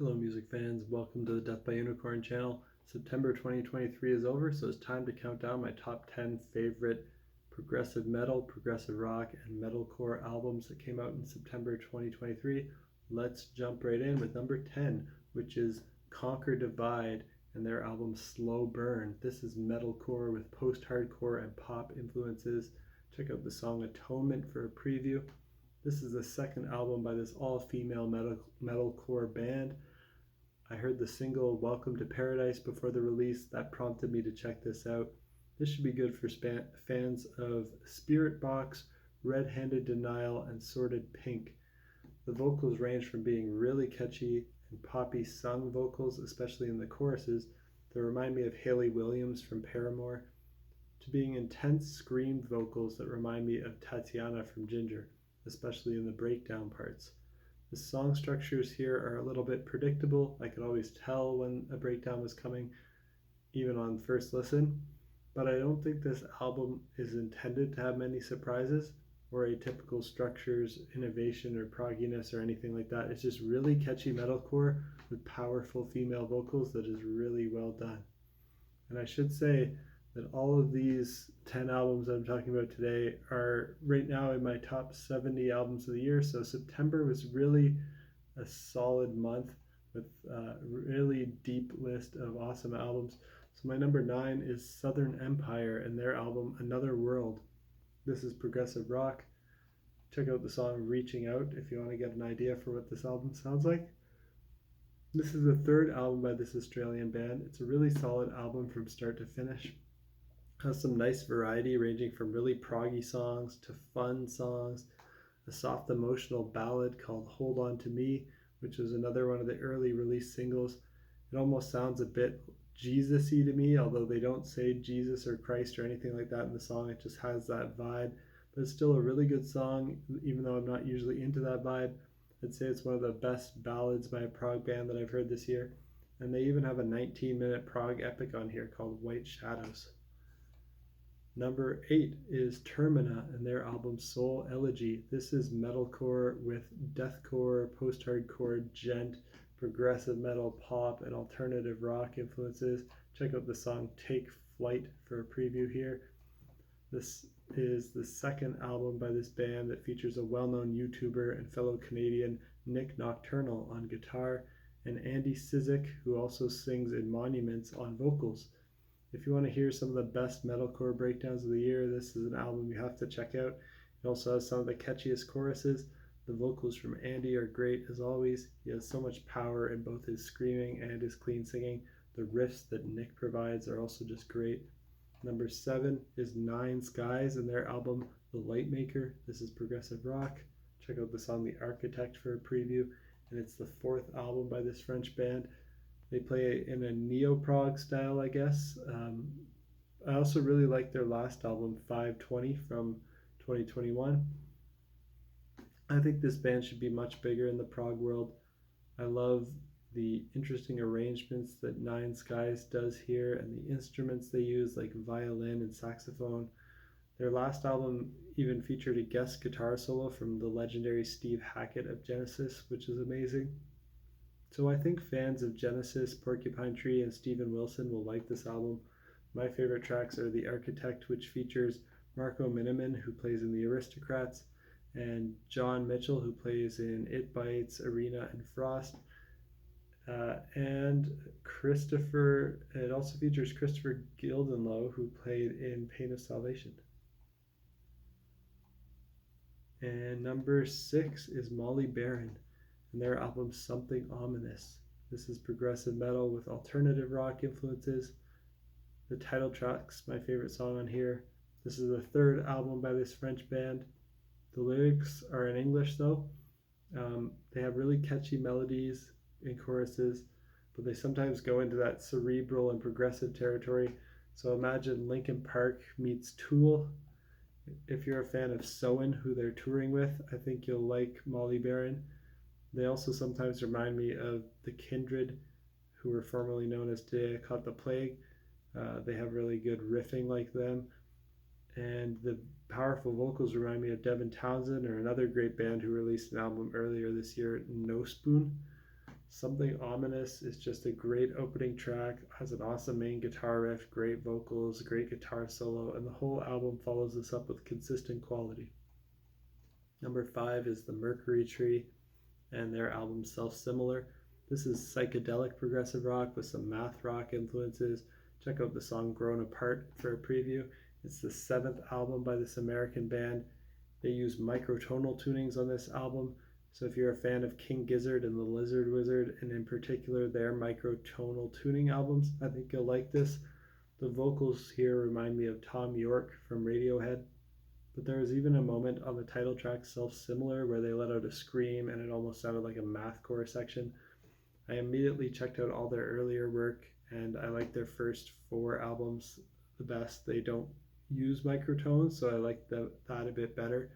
Hello music fans, welcome to the Death by Unicorn channel. September 2023 is over, so it's time to count down my top 10 favorite progressive metal, progressive rock, and metalcore albums that came out in September 2023. Let's jump right in with number 10, which is Conquer Divide and their album Slow Burn. This is metalcore with post-hardcore and pop influences. Check out the song Atonement for a preview. This is the second album by this all-female metalcore band. I heard the single Welcome to Paradise before the release. That prompted me to check this out. This should be good for fans of Spirit Box, Red-Handed Denial, and Sordid Pink. The vocals range from being really catchy and poppy sung vocals, especially in the choruses, that remind me of Hayley Williams from Paramore, to being intense screamed vocals that remind me of Tatiana from Ginger, especially in the breakdown parts. The song structures here are a little bit predictable. I could always tell when a breakdown was coming, even on first listen, but I don't think this album is intended to have many surprises or atypical structures, innovation, or progginess or anything like that. It's just really catchy metalcore with powerful female vocals that is really well done. And I should say that all of these 10 albums I'm talking about today are right now in my top 70 albums of the year. So September was really a solid month with a really deep list of awesome albums. So my number 9 is Southern Empire and their album Another World. This is progressive rock. Check out the song Reaching Out if you want to get an idea for what this album sounds like. This is the third album by this Australian band. It's a really solid album from start to finish. Has some nice variety ranging from really proggy songs to fun songs, a soft emotional ballad called Hold On To Me, which was another one of the early release singles. It almost sounds a bit Jesus-y to me, although they don't say Jesus or Christ or anything like that in the song. It just has that vibe, but it's still a really good song, even though I'm not usually into that vibe. I'd say it's one of the best ballads by a prog band that I've heard this year, and they even have a 19-minute prog epic on here called White Shadows. Number 8 is Termina and their album Soul Elegy. This is metalcore with deathcore, post-hardcore, gent, progressive metal, pop, and alternative rock influences. Check out the song Take Flight for a preview here. This is the second album by this band that features a well-known YouTuber and fellow Canadian Nick Nocturnal on guitar and Andy Sizik, who also sings in Monuments on vocals. If you want to hear some of the best metalcore breakdowns of the year, this is an album you have to check out. It also has some of the catchiest choruses. The vocals from Andy are great as always. He has so much power in both his screaming and his clean singing. The riffs that Nick provides are also just great. Number 7 is Nine Skies and their album The Lightmaker. This is progressive rock. Check out the song The Architect for a preview, and it's the fourth album by this French band. They play in a neo-prog style, I guess. I also really like their last album, 520, from 2021. I think this band should be much bigger in the prog world. I love the interesting arrangements that Nine Skies does here and the instruments they use, like violin and saxophone. Their last album even featured a guest guitar solo from the legendary Steve Hackett of Genesis, which is amazing. So I think fans of Genesis, Porcupine Tree, and Steven Wilson will like this album. My favorite tracks are The Architect, which features Marco Miniman, who plays in The Aristocrats, and John Mitchell, who plays in It Bites, Arena, and Frost. And it also features Christopher Gildenlow, who played in Pain of Salvation. And number 6 is Molybaron and their album Something Ominous. This is progressive metal with alternative rock influences. The title track's my favorite song on here. This is the third album by this French band. The lyrics are in English though. They have really catchy melodies and choruses, but they sometimes go into that cerebral and progressive territory. So imagine Linkin Park meets Tool. If you're a fan of Soen, who they're touring with, I think you'll like Molybaron. They also sometimes remind me of The Kindred, who were formerly known as Today I Caught the Plague. They have really good riffing like them. And the powerful vocals remind me of Devin Townsend or another great band who released an album earlier this year, No Spoon. Something Ominous is just a great opening track, has an awesome main guitar riff, great vocals, great guitar solo, and the whole album follows this up with consistent quality. Number 5 is the Mercury Tree and their album Self Similar. This is psychedelic progressive rock with some math rock influences. Check out the song Grown Apart for a preview. It's the 7th album by this American band. They use microtonal tunings on this album, so if you're a fan of King Gizzard and the Lizard Wizard, and in particular their microtonal tuning albums, I think you'll like this. The vocals here remind me of Tom York from Radiohead, but there was even a moment on the title track Self Similar where they let out a scream and it almost sounded like a mathcore section. I immediately checked out all their earlier work and I like their first 4 albums the best. They don't use microtones, so I like that a bit better.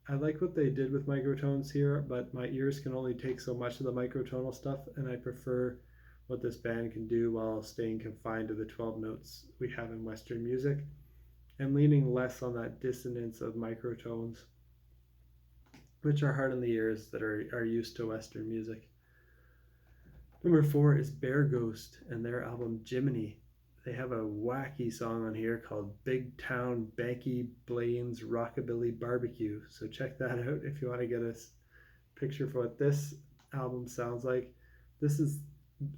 I like what they did with microtones here, but my ears can only take so much of the microtonal stuff, and I prefer what this band can do while staying confined to the 12 notes we have in Western music, and leaning less on that dissonance of microtones, which are hard on the ears that are used to Western music. Number 4 is Bear Ghost and their album Jiminy. They have a wacky song on here called Big Town Banky Blaine's Rockabilly Barbecue. So check that out if you want to get a picture for what this album sounds like. This is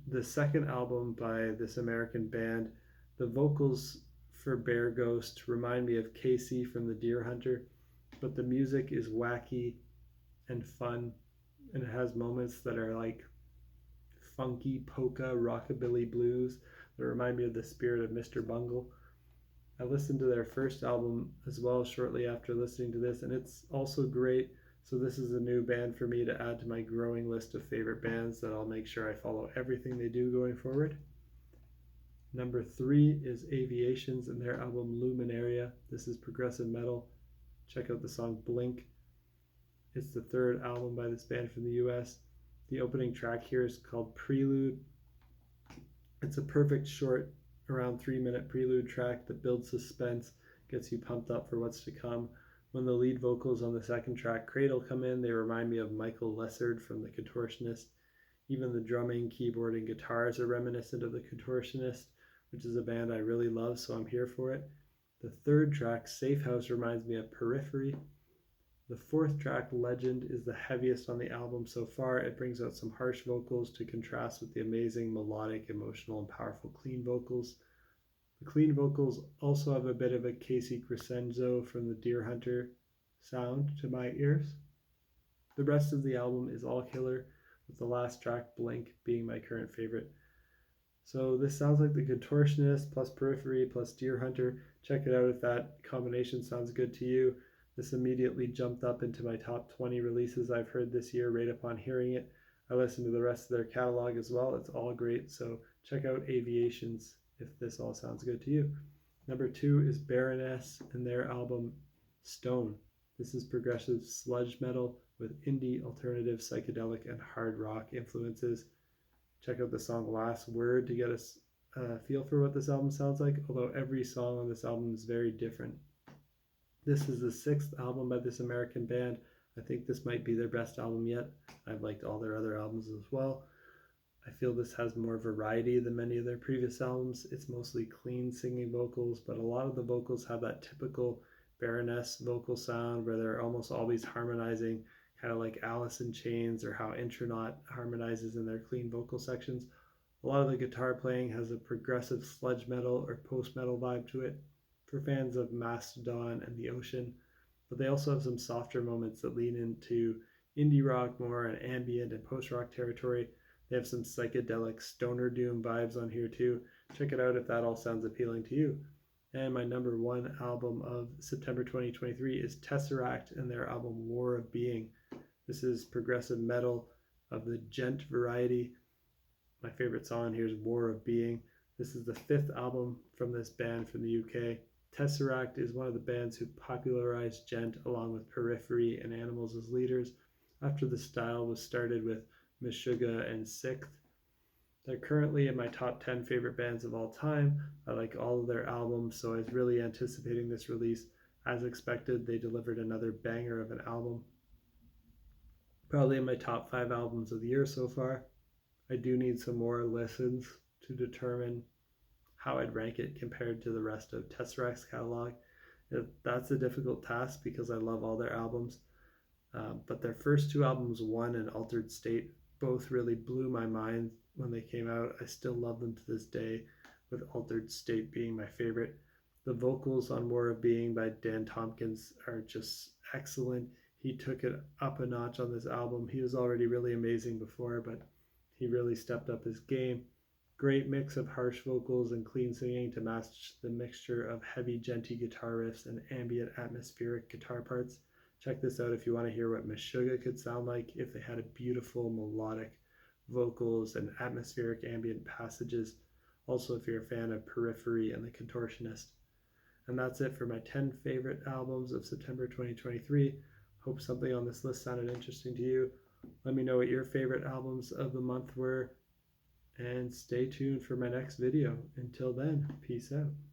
the 2nd album by this American band. The vocals for Bear Ghost remind me of Casey from The Deer Hunter, but the music is wacky and fun, and it has moments that are like funky polka rockabilly blues that remind me of the spirit of Mr. Bungle. I listened to their first album as well shortly after listening to this, and it's also great. So this is a new band for me to add to my growing list of favorite bands that I'll make sure I follow everything they do going forward. Number 3 is Aviations and their album Luminaria. This is progressive metal. Check out the song Blink. It's the 3rd album by this band from the US. The opening track here is called Prelude. It's a perfect short, around 3-minute prelude track that builds suspense, gets you pumped up for what's to come. When the lead vocals on the 2nd track, Cradle, come in, they remind me of Michael Lessard from The Contortionist. Even the drumming, keyboard, and guitars are reminiscent of The Contortionist, which is a band I really love, so I'm here for it. The 3rd track, Safe House, reminds me of Periphery. The 4th track, Legend, is the heaviest on the album so far. It brings out some harsh vocals to contrast with the amazing melodic, emotional, and powerful clean vocals. The clean vocals also have a bit of a Casey Crescenzo from the Deer Hunter sound to my ears. The rest of the album is all killer, with the last track, Blink, being my current favorite. So this sounds like The Contortionist plus Periphery plus Deer Hunter. Check it out if that combination sounds good to you. This immediately jumped up into my top 20 releases I've heard this year right upon hearing it. I listened to the rest of their catalog as well. It's all great, so check out Aviations if this all sounds good to you. Number 2 is Baroness and their album Stone. This is progressive sludge metal with indie, alternative, psychedelic, and hard rock influences. Check out the song Last Word to get a feel for what this album sounds like, although every song on this album is very different. This is the 6th album by this American band. I think this might be their best album yet. I've liked all their other albums as well. I feel this has more variety than many of their previous albums. It's mostly clean singing vocals, but a lot of the vocals have that typical Baroness vocal sound where they're almost always harmonizing, kind of like Alice in Chains or how Intronaut harmonizes in their clean vocal sections. A lot of the guitar playing has a progressive sludge metal or post-metal vibe to it for fans of Mastodon and The Ocean, but they also have some softer moments that lean into indie rock more and ambient and post-rock territory. They have some psychedelic stoner doom vibes on here too. Check it out if that all sounds appealing to you. And my number 1 album of September 2023 is Tesseract and their album War of Being. This is progressive metal of the gent variety. My favorite song here is War of Being. This is the 5th album from this band from the UK. Tesseract is one of the bands who popularized gent along with Periphery and Animals as leaders after the style was started with Meshuggah and Sixth. They're currently in my top 10 favorite bands of all time. I like all of their albums, so I was really anticipating this release. As expected, they delivered another banger of an album. Probably in my top 5 albums of the year so far. I do need some more listens to determine how I'd rank it compared to the rest of Tesseract's catalog. That's a difficult task because I love all their albums. But their first 2 albums, One and Altered State, both really blew my mind when they came out. I still love them to this day, with Altered State being my favorite. The vocals on More of Being by Dan Tompkins are just excellent. He took it up a notch on this album. He was already really amazing before, but he really stepped up his game. Great mix of harsh vocals and clean singing to match the mixture of heavy, genty guitar riffs and ambient, atmospheric guitar parts. Check this out if you want to hear what Meshuggah could sound like if they had a beautiful melodic vocals and atmospheric ambient passages. Also, if you're a fan of Periphery and The Contortionist. And that's it for my 10 favorite albums of September 2023. Hope something on this list sounded interesting to you. Let me know what your favorite albums of the month were, and stay tuned for my next video. Until then, peace out.